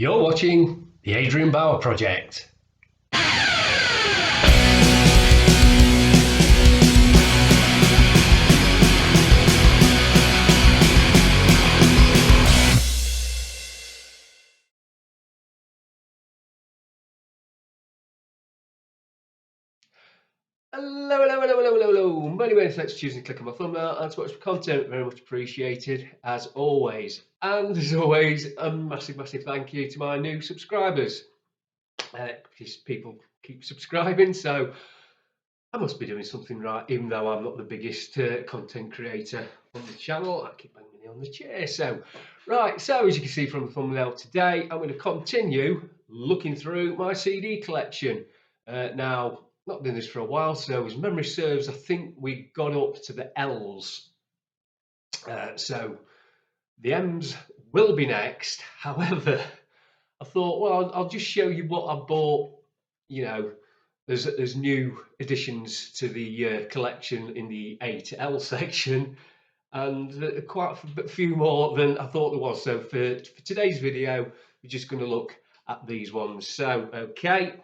You're watching the Adrian Bauer Project. Hello. Many thanks for choosing to click on my thumbnail and to watch my content. Very much appreciated, as always. And as always, a massive thank you to my new subscribers. Because people keep subscribing, so I must be doing something right, even though I'm not the biggest content creator on the channel. I keep banging on the chair. So as you can see from the thumbnail today, I'm going to continue looking through my CD collection. Now, not doing this for a while, so as memory serves, I think we got up to the L's. So the M's will be next. However, I thought, well, I'll just show you what I bought, there's new additions to the collection in the A to L section, and quite a few more than I thought there was. So for today's video, we're just going to look at these ones. So, okay,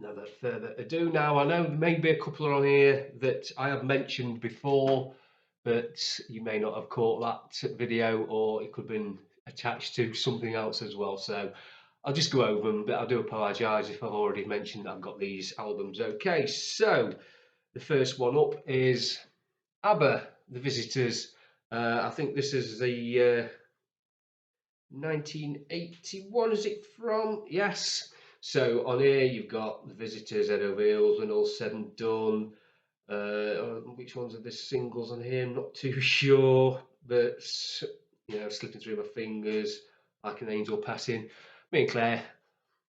no further ado. Now, I know there may be a couple on here that I have mentioned before, but you may not have caught that video, or it could have been attached to something else as well. So I'll just go over them, but I do apologise if I've already mentioned that I've got these albums. Okay, so the first one up is ABBA, The Visitors. I think this is the 1981, is it from? Yes. So on here you've got The Visitors, Head Over Heels, When All Said and Done. Which ones are the singles on here? I'm not too sure, but slipping through my fingers, Like an Angel Passing. Me and Claire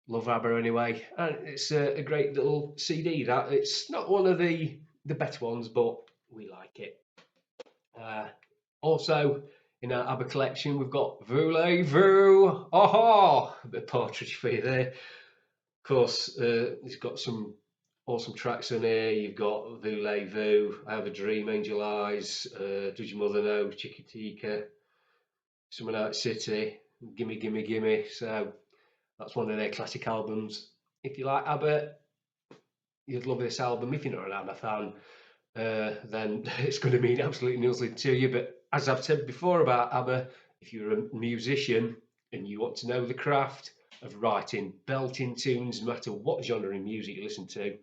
love ABBA anyway, and it's a great little CD. That it's not one of the better ones, but we like it. Also, in our ABBA collection, we've got Voulez-Vous, aha, a bit of partridge for you there. Of course, it's got some awesome tracks on here. You've got Voulez-Vous, I Have a Dream, Angel Eyes, Does Your Mother Know, Chiquitica, Summer Night City, Gimme Gimme Gimme. So that's one of their classic albums. If you like ABBA, you'd love this album. If you're not an ABBA fan, then it's going to mean absolutely nothing to you. But as I've said before about ABBA, if you're a musician and you want to know the craft of writing belting tunes, no matter what genre of music you listen to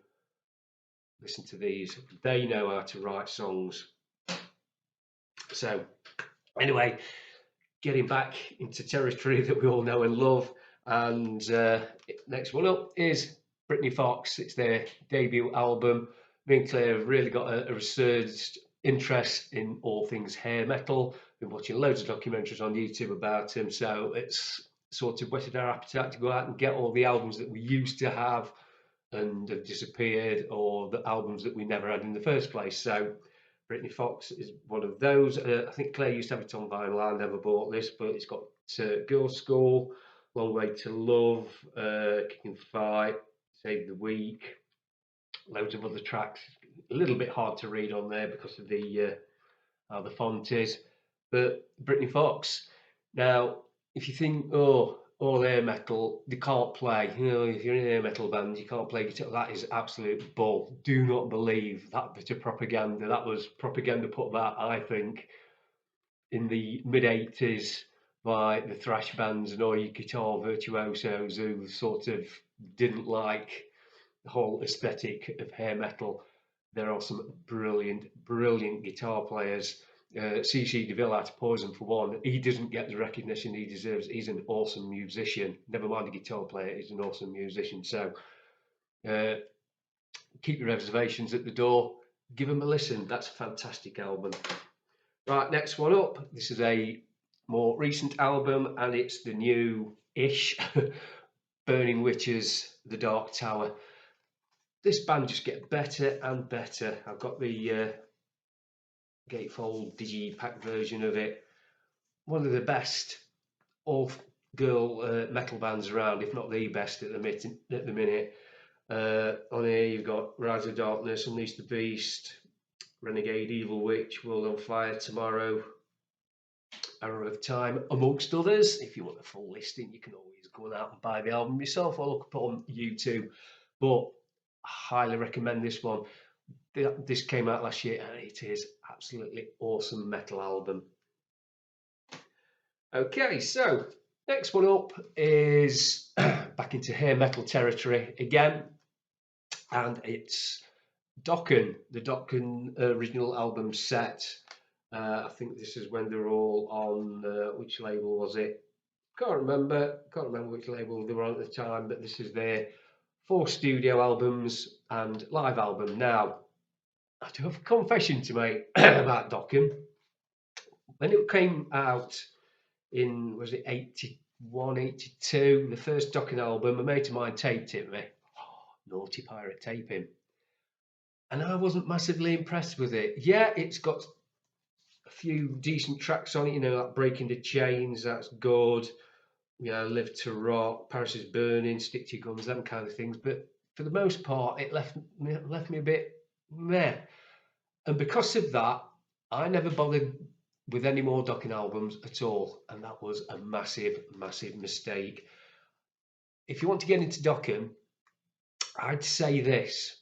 these. They know how to write songs. So anyway, getting back into territory that we all know and love, and next one up is Britny Fox. It's their debut album. Me and Claire have really got a resurged interest in all things hair metal. Been watching loads of documentaries on YouTube about him, so it's sort of whetted our appetite to go out and get all the albums that we used to have and have disappeared, or the albums that we never had in the first place. So Britny Fox is one of those. I think Claire used to have it on vinyl. I never bought this, but it's got Girls' School, Long Way to Love, Kick and Fight, Save the Week, loads of other tracks. A little bit hard to read on there because of the how the font is. But Britny Fox. Now, if you think, all hair metal, they can't play. If you're in an hair metal band, you can't play guitar. That is absolute bull. Do not believe that bit of propaganda. That was propaganda put about, I think, in the mid-80s by the thrash bands and all your guitar virtuosos who sort of didn't like the whole aesthetic of hair metal. There are some brilliant guitar players. CC DeVille out of Poison, for one, he doesn't get the recognition he deserves. He's an awesome musician. Never mind a guitar player, he's an awesome musician. So keep your reservations at the door. Give him a listen. That's a fantastic album. Right, next one up. This is a more recent album, and it's the new-ish Burning Witches, The Dark Tower. This band just gets better and better. I've got the gatefold digipack version of it. One of the best all-girl metal bands around, if not the best at the minute. On here you've got Rise of Darkness, Unleash the Beast, Renegade, Evil Witch, World on Fire, Tomorrow, Arrow of Time, amongst others. If you want a full listing, you can always go out and buy the album yourself or look up on YouTube. But I highly recommend this one. This came out last year and it is absolutely awesome metal album. Okay, so next one up is back into hair metal territory again, and it's Dokken, the Dokken original album set. I think this is when they were all on, which label was it? Can't remember which label they were on at the time, but this is their 4 studio albums and live album. Now, I do have a confession to make about Dokken. When it came out in, was it 81, 82, the first Dokken album, a mate of mine taped it me. Oh, naughty pirate taping. And I wasn't massively impressed with it. Yeah, it's got a few decent tracks on it, you know, like Breaking the Chains, that's good. You know, Live to Rock, Paris is Burning, Stick to Your Guns, them kind of things. But for the most part, it left me a bit meh. And because of that, I never bothered with any more Dokken albums at all. And that was a massive, massive mistake. If you want to get into Dokken, I'd say this.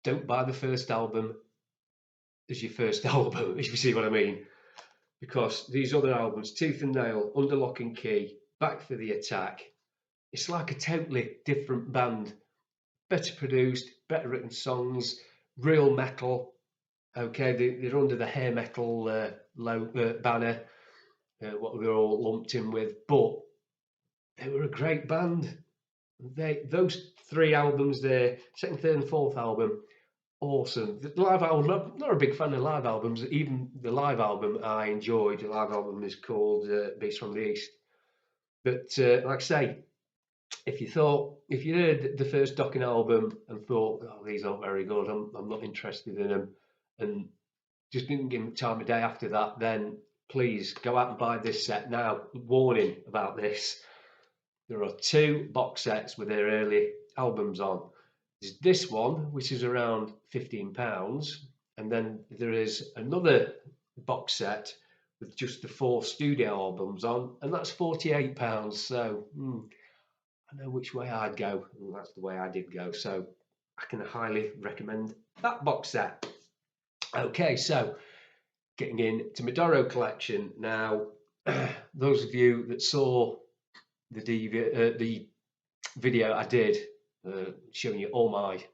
Don't buy the first album as your first album, if you see what I mean. Because these other albums, Tooth and Nail, Under Lock and Key, Back for the Attack, it's like a totally different band. Better produced, better written songs, real metal. Okay, they're under the hair metal banner, what they're all lumped in with, but they were a great band. Those 3 albums there, second, third, and fourth album, awesome. The live album, I'm not a big fan of live albums. Even the live album I enjoyed. The live album is called Beast from the East. But like I say, if you heard the first Dokken album and thought, oh, these aren't very good, I'm not interested in them, and just didn't give them time of day after that, then please go out and buy this set now. Warning about this. There are 2 box sets with their early albums on. There's this one, which is around £15, and then there is another box set with just the 4 studio albums on, and that's £48. So I know which way I'd go, and that's the way I did go. So I can highly recommend that box set. Okay, so getting into my Doro collection now. Those of you that saw the video I did showing you all my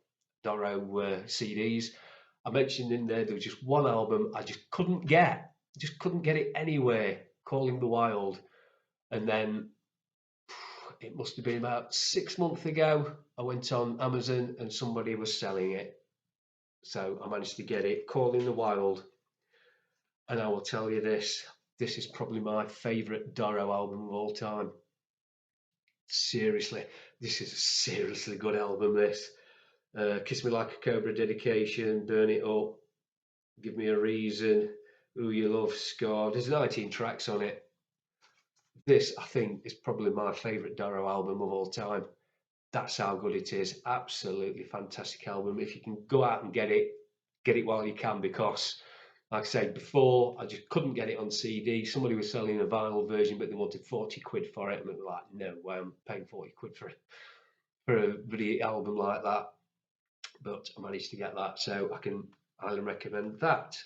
Doro CDs, I mentioned in there was just one album I just couldn't get it anywhere, Calling the Wild, and then it must have been about 6 months ago, I went on Amazon and somebody was selling it, so I managed to get it, Calling the Wild. And I will tell you this is probably my favourite Doro album of all time. Seriously, this is a seriously good album, this. Kiss Me Like a Cobra dedication, Burn It Up, Give Me a Reason, Who You Love, Scar. There's 19 tracks on it. This, I think, is probably my favourite Doro album of all time. That's how good it is. Absolutely fantastic album. If you can go out and get it while you can, because like I said before, I just couldn't get it on CD. Somebody was selling a vinyl version, but they wanted 40 quid for it. And I was like, no way, I'm paying 40 quid for a video album like that. But I managed to get that, so I can highly recommend that.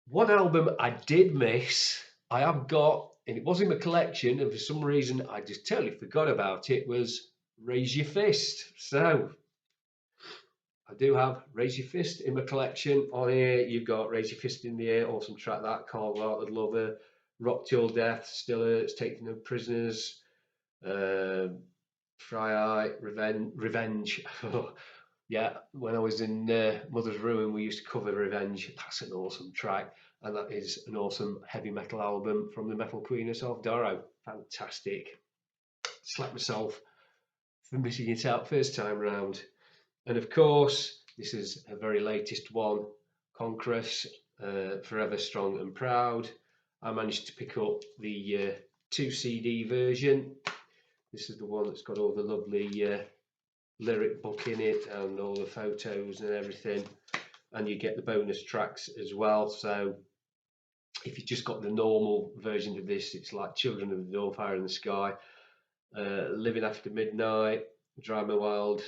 One album I did miss, I have got, and it was in my collection, and for some reason I just totally forgot about it, was Raise Your Fist. So I do have Raise Your Fist in my collection. On here, you've got Raise Your Fist in the Air, awesome track that, Carl Out Lover, Rock Till Death, Still Hurts, Take No Prisoners, Fry Eye, Revenge. Yeah, when I was in Mother's Ruin, we used to cover Revenge. That's an awesome track, and that is an awesome heavy metal album from the Metal Queen herself, Doro. Fantastic. Slapped myself for missing it out first time round. And of course, this is a very latest one, Conquerors, Forever Strong and Proud. I managed to pick up the 2 CD version. This is the one that's got all the lovely lyric book in it and all the photos and everything, and you get the bonus tracks as well. So if you just got the normal version of this, it's like Children of the Dawn, Fire in the Sky, Living After Midnight, Drive Me Wild,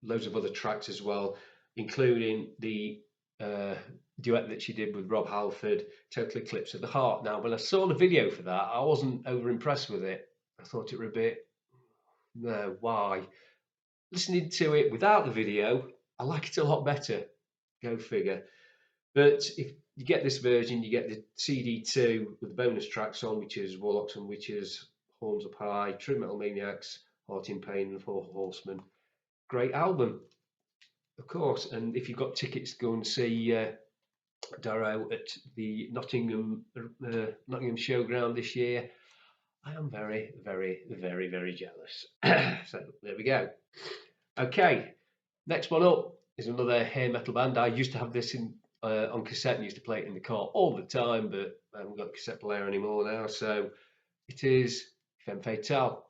loads of other tracks as well, including the duet that she did with Rob Halford, Total Eclipse of the Heart. Now, when I saw the video for that, I wasn't over impressed with it. I thought it were a bit, no, why? Listening to it without the video, I like it a lot better. Go figure. But if you get this version, you get the CD2 with the bonus tracks on, which is Warlocks and Witches, Horns Up High, True Metal Maniacs, Heart in Pain, and Four Horsemen. Great album, of course. And if you've got tickets to go and see Darrow at the Nottingham Showground this year, I am very, very, very, very jealous. So there we go. Okay, next one up is another hair metal band. I used to have this on cassette and used to play it in the car all the time, but I haven't got a cassette player anymore now. So it is Femme Fatale.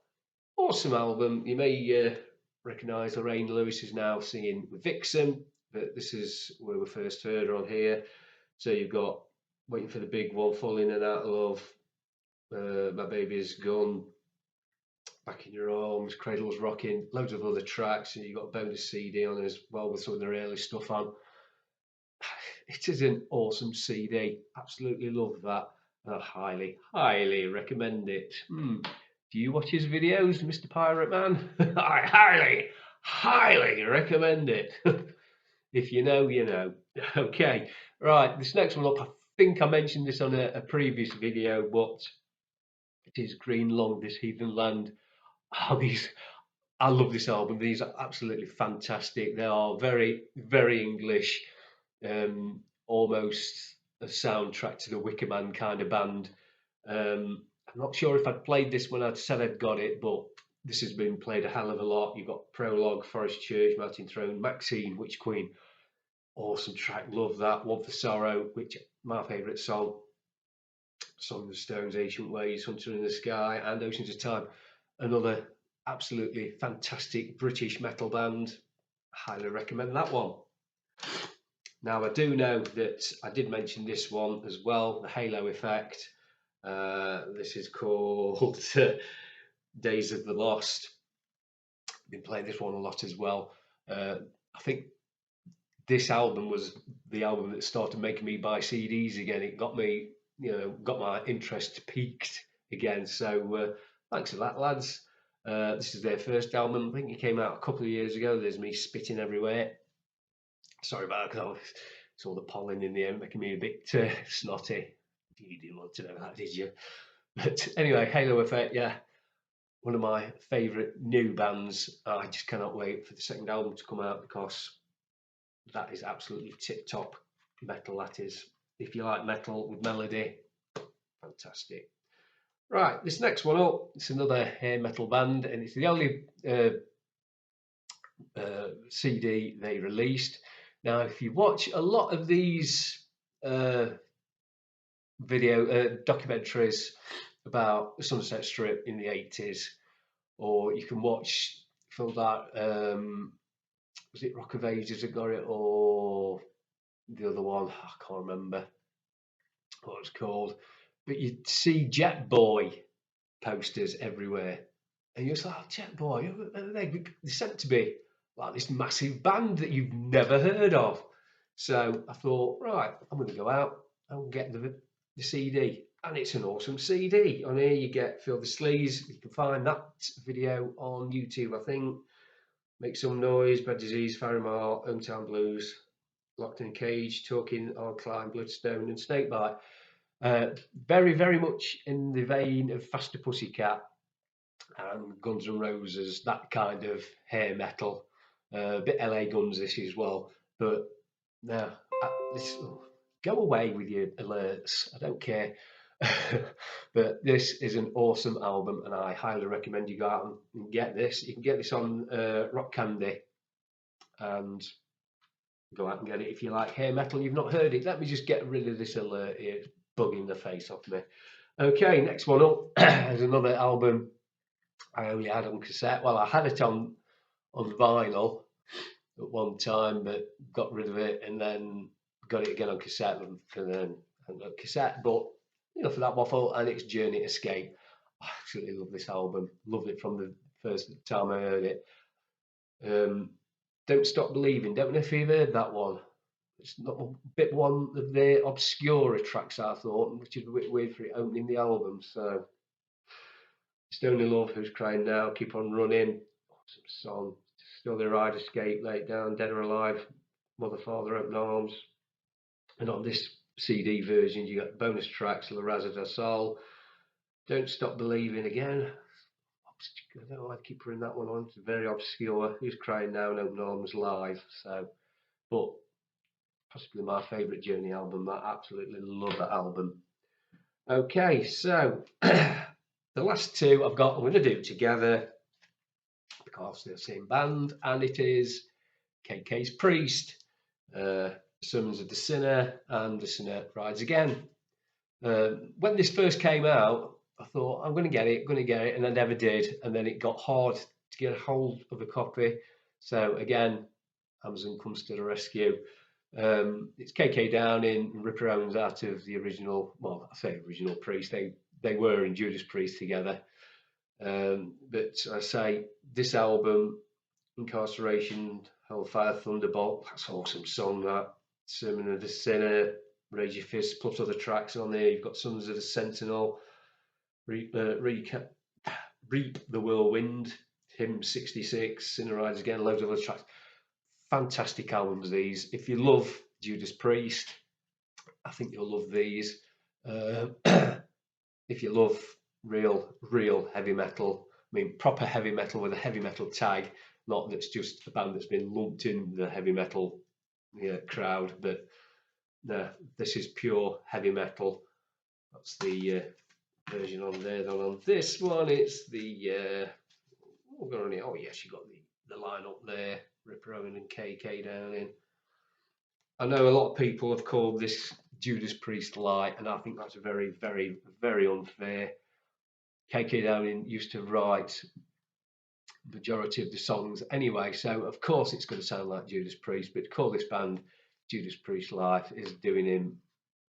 Awesome album. You may recognise Lorraine Lewis is now singing Vixen, but this is where we first heard her on here. So you've got Waiting for the Big One, Falling in and Out of Love, My Baby's Gone, Back in Your Arms, Cradles Rocking, loads of other tracks, and you've got a bonus CD on as well with some of the early stuff on. It is an awesome CD. Absolutely love that. And I highly, highly recommend it. Do you watch his videos, Mr. Pirate Man? I highly, highly recommend it. If you know, you know. Okay, right, this next one up, I think I mentioned this on a previous video, but it is Green Long, This Heathen Land. Oh, I love this album. These are absolutely fantastic. They are very, very English, almost a soundtrack to the Wicker Man kind of band. I'm not sure if I'd played this when I'd said I'd got it, but this has been played a hell of a lot. You've got Prologue, Forest Church, Mountain Throne, Maxine, Witch Queen. Awesome track, love that. One for Sorrow, which my favourite song. Song of the Stones, Ancient Ways, Hunter in the Sky, and Oceans of Time. Another absolutely fantastic British metal band. Highly recommend that one. Now, I do know that I did mention this one as well, the Halo Effect. This is called Days of the Lost. Been playing this one a lot as well. I think this album was the album that started making me buy CDs again. It got me, got my interest peaked again. So thanks for that, lads. This is their first album. I think it came out a couple of years ago. There's me spitting everywhere. Sorry about that. It's all the pollen in the air making me a bit snotty. You didn't want to know that, did you? But anyway, Halo Effect, yeah. One of my favourite new bands. I just cannot wait for the second album to come out because that is absolutely tip-top metal, that is. If you like metal with melody, fantastic. Right, this next one up, it's another hair metal band, and it's the only CD they released. Now, if you watch a lot of these documentaries about the Sunset Strip in the 80s, or you can watch films like, was it Rock of Ages that got it, or the other one, I can't remember what it's called, but you'd see Jet Boy posters everywhere, and you're just like, Jet Boy, they're said to be like this massive band that you've never heard of. So I thought, right, I'm going to go out and get the CD, and it's an awesome CD. On here you get Feel the Sleaze. You can find that video on YouTube, I think. Make Some Noise, Bad Disease, Faramar, Hometown Blues, Locked in a Cage, Talking, On Climb, Bloodstone, and Snakebite. Very, very much in the vein of Faster Pussycat and Guns N' Roses, that kind of hair metal. A bit LA Guns this as well, but no, go away with your alerts. I don't care. But this is an awesome album, and I highly recommend you go out and get this. You can get this on Rock Candy, and go out and get it if you like hair metal and you've not heard it. Let me just get rid of this alert here. It's bugging the face off me. Okay, next one up is another album I only had on cassette. Well, I had it on vinyl at one time, but got rid of it and then got it again on cassette, and then and a cassette, but enough of that waffle, and it's Journey to Escape. I absolutely love this album. Loved it from the first time I heard it. Don't Stop Believing. Don't know if you've heard that one. It's not a bit one of the obscure tracks, I thought, which is a bit weird for it opening the album. So, Stony Love, Who's Crying Now, Keep On Running, awesome song. Still the Ride, Escape, Lay It Down, Dead or Alive, Mother, Father, Open Arms. And on this CD version, you got bonus tracks, La Raza da Sol, Don't Stop Believing again. I don't know why I keep putting that one on. It's very obscure. Who's Crying Now and Open Arms live. So, but possibly my favourite Journey album. I absolutely love that album. Okay, so the last two I'm going to do together because they're the same band, and it is KK's Priest, Sons of the Sinner, and The Sinner Rides Again. When this first came out, I thought, I'm going to get it, and I never did. And then it got hard to get a hold of a copy. So again, Amazon comes to the rescue. It's KK Downing and Ripper Owens out of the original, well, I say original Priest. They were in Judas Priest together. But I say this album, Incarceration, Hellfire, Thunderbolt, that's an awesome song, that. Sermon of the Sinner, Raise Your Fist, plus other tracks on there. You've got Sons of the Sentinel, Reap the Whirlwind, Hymn 66, Sinner Rides Again, loads of other tracks. Fantastic albums, these. If you love Judas Priest, I think you'll love these. If you love real heavy metal, I mean proper heavy metal with a heavy metal tag, not that's just a band that's been lumped in the heavy metal crowd, but no, this is pure heavy metal. That's the version on there. Then on this one, it's the oh yes, you got the line up there, Ripper Owen and KK Downing. I know a lot of people have called this Judas Priest light, and I think that's very, very, very unfair. KK Downing used to write the majority of the songs anyway, so of course it's going to sound like Judas Priest, but to call this band Judas Priest light is doing him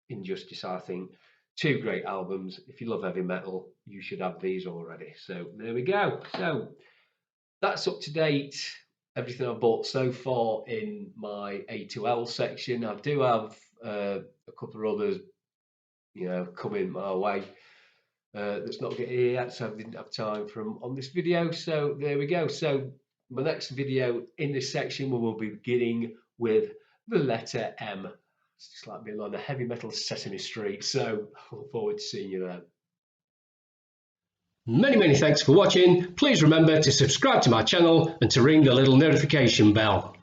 injustice, I think. Two great albums. If you love heavy metal, you should have these already. So there we go. So that's up to date. Everything I've bought so far in my A2L section. I do have a couple of others, coming my way. That's not getting here yet, so I didn't have time for them on this video. So there we go. So my next video in this section, we will be beginning with the letter M. It's just like being on the heavy metal Sesame Street. So I look forward to seeing you then. Many thanks for watching. Please remember to subscribe to my channel and to ring the little notification bell.